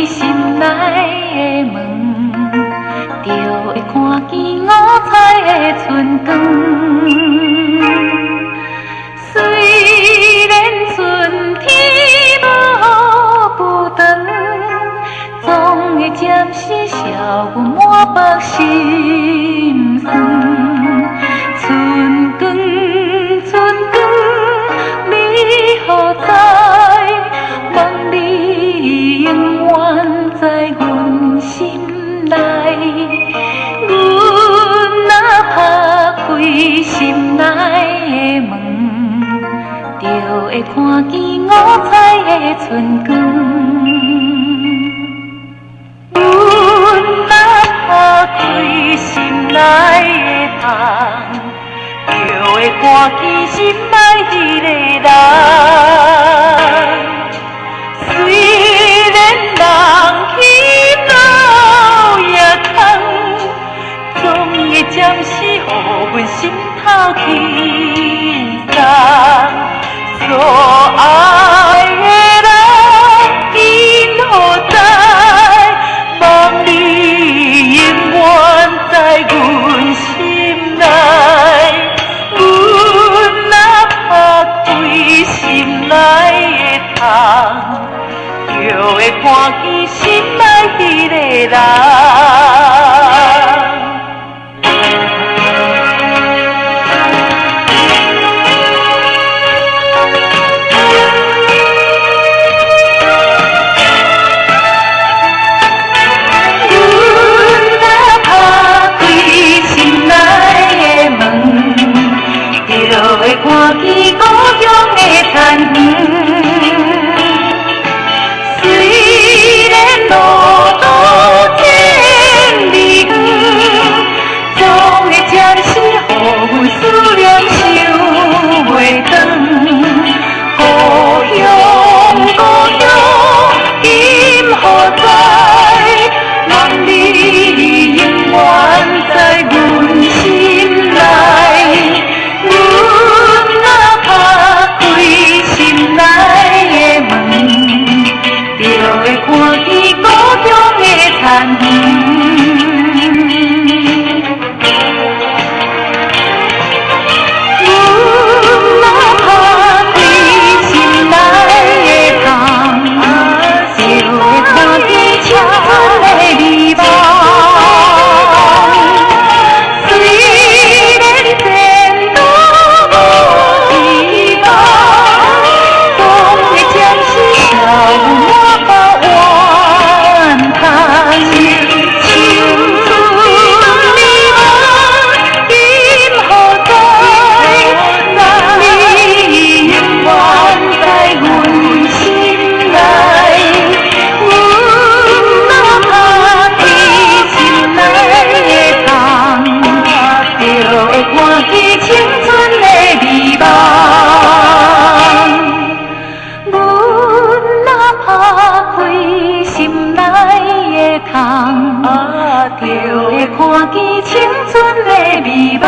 心内的门，就会看见五彩的春光。虽然春天无不长，总会暂时笑阮满腹心酸。春光，春光，你何在？望你永远在阮心内。阮若打开心内的门，就会看见五彩的春光。阮若打开心内的窗，就会看见心内迄个人。虽然人去路也空，总会暂时予阮心头轻松。所爱的人，因何在？望你永远在阮心内。阮若打开心内的窗，就会看见心内迄个人。看见故乡的田园，虽然路途千里远，总会暂时予阮思念想袂长。故乡，故乡，今何在？望你永远在阮心内。看见故乡的田园，阮若打开心内的窗，就会看见青春的美梦。虽然前途无希望，总会暂时笑。就会看见青春的美梦。